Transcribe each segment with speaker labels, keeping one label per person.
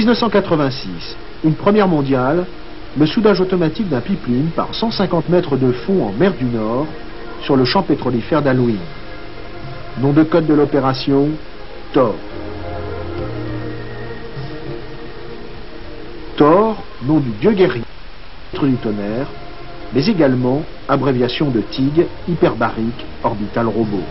Speaker 1: 1986, une première mondiale, le soudage automatique d'un pipeline par 150 mètres de fond en mer du Nord sur le champ pétrolifère d'Alwyn. Nom de code de l'opération, Thor. Thor, nom du dieu guerrier, maître du tonnerre, mais également abréviation de TIG, hyperbarique orbital robot.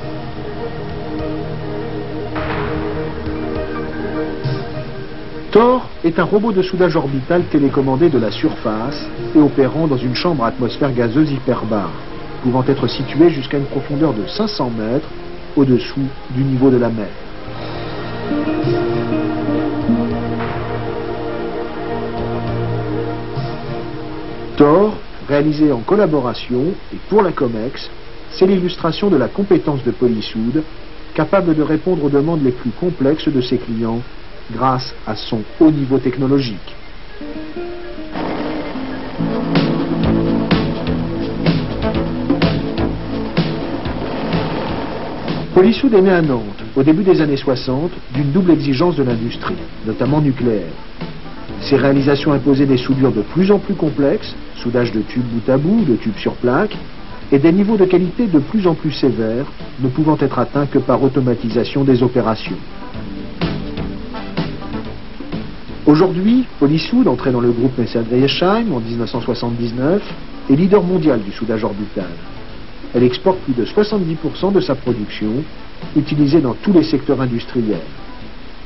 Speaker 1: Thor est un robot de soudage orbital télécommandé de la surface et opérant dans une chambre à atmosphère gazeuse hyperbare, pouvant être située jusqu'à une profondeur de 500 mètres au-dessous du niveau de la mer. Thor, réalisé en collaboration et pour la COMEX, c'est l'illustration de la compétence de Polysoud, capable de répondre aux demandes les plus complexes de ses clients grâce à son haut niveau technologique. Polysoud est né à Nantes, au début des années 60, d'une double exigence de l'industrie, notamment nucléaire. Ses réalisations imposaient des soudures de plus en plus complexes, soudage de tubes bout à bout, de tubes sur plaque, et des niveaux de qualité de plus en plus sévères, ne pouvant être atteints que par automatisation des opérations. Aujourd'hui, Polysoud, entré dans le groupe Messa-Dreiersheim en 1979, est leader mondial du soudage orbital. Elle exporte plus de 70% de sa production, utilisée dans tous les secteurs industriels.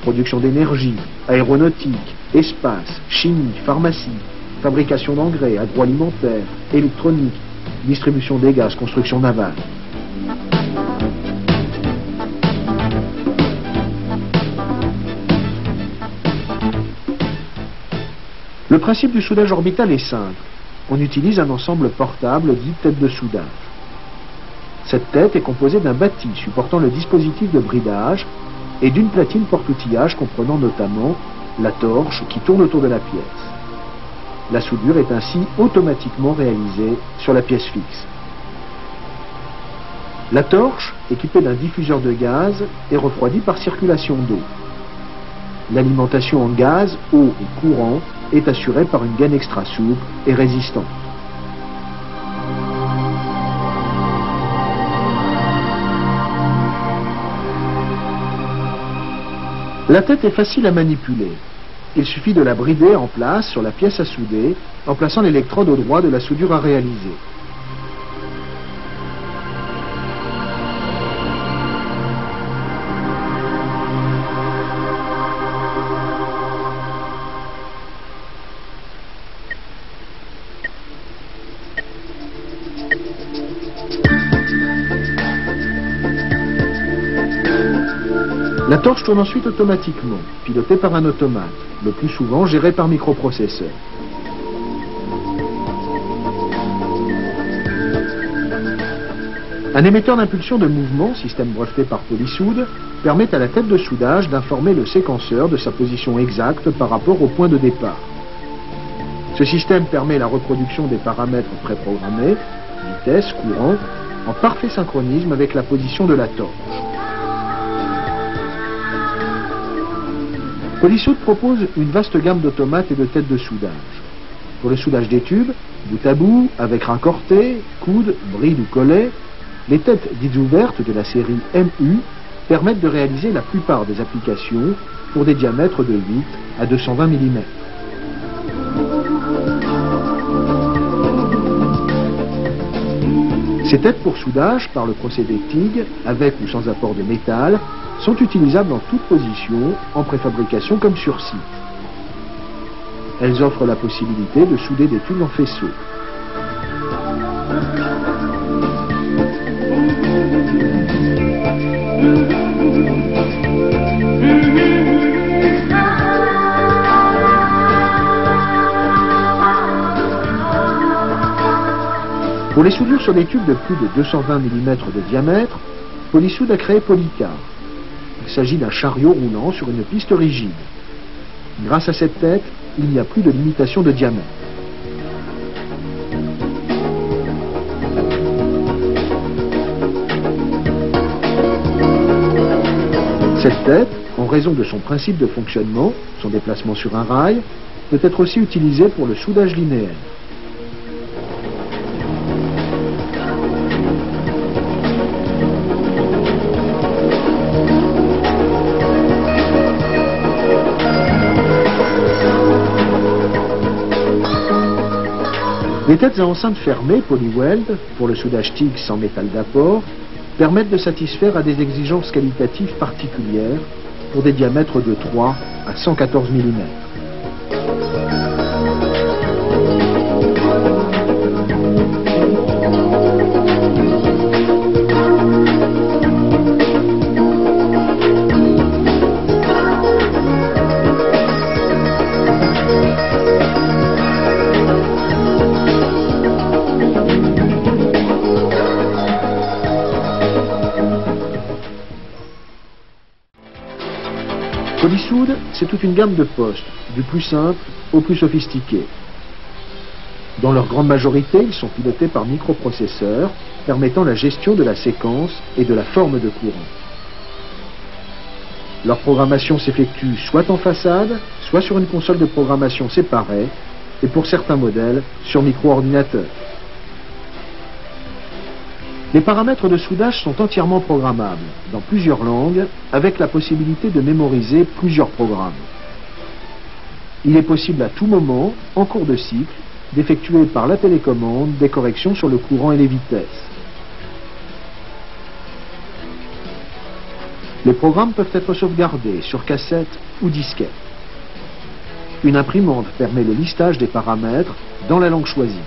Speaker 1: Production d'énergie, aéronautique, espace, chimie, pharmacie, fabrication d'engrais, agroalimentaire, électronique, distribution des gaz, construction navale. Le principe du soudage orbital est simple. On utilise un ensemble portable dit tête de soudage. Cette tête est composée d'un bâti supportant le dispositif de bridage et d'une platine porte-outillage comprenant notamment la torche qui tourne autour de la pièce. La soudure est ainsi automatiquement réalisée sur la pièce fixe. La torche, équipée d'un diffuseur de gaz, est refroidie par circulation d'eau. L'alimentation en gaz, eau et courant est assurée par une gaine extra souple et résistante. La tête est facile à manipuler. Il suffit de la brider en place sur la pièce à souder en plaçant l'électrode au droit de la soudure à réaliser. La torche tourne ensuite automatiquement, pilotée par un automate, le plus souvent géré par microprocesseur. Un émetteur d'impulsion de mouvement, système breveté par Polysoud, permet à la tête de soudage d'informer le séquenceur de sa position exacte par rapport au point de départ. Ce système permet la reproduction des paramètres préprogrammés, vitesse, courant, en parfait synchronisme avec la position de la torche. Polysoud propose une vaste gamme d'automates et de têtes de soudage. Pour le soudage des tubes, bout à bout, avec raccorté, coude, bride ou collet, les têtes dites ouvertes de la série MU permettent de réaliser la plupart des applications pour des diamètres de 8 à 220 mm. Ces têtes pour soudage par le procédé TIG, avec ou sans apport de métal, sont utilisables en toute position, en préfabrication comme sur site. Elles offrent la possibilité de souder des tubes en faisceau. Pour les soudures sur des tubes de plus de 220 mm de diamètre, Polysoud a créé Polycar. Il s'agit d'un chariot roulant sur une piste rigide. Grâce à cette tête, il n'y a plus de limitation de diamètre. Cette tête, en raison de son principe de fonctionnement, son déplacement sur un rail, peut être aussi utilisé pour le soudage linéaire. Les têtes à enceinte fermées Polyweld, pour le soudage TIG sans métal d'apport, permettent de satisfaire à des exigences qualitatives particulières pour des diamètres de 3 à 114 mm. Polysoud, c'est toute une gamme de postes, du plus simple au plus sophistiqué. Dans leur grande majorité, ils sont pilotés par microprocesseurs, permettant la gestion de la séquence et de la forme de courant. Leur programmation s'effectue soit en façade, soit sur une console de programmation séparée, et pour certains modèles, sur micro-ordinateur. Les paramètres de soudage sont entièrement programmables, dans plusieurs langues, avec la possibilité de mémoriser plusieurs programmes. Il est possible à tout moment, en cours de cycle, d'effectuer par la télécommande des corrections sur le courant et les vitesses. Les programmes peuvent être sauvegardés sur cassette ou disquette. Une imprimante permet le listage des paramètres dans la langue choisie.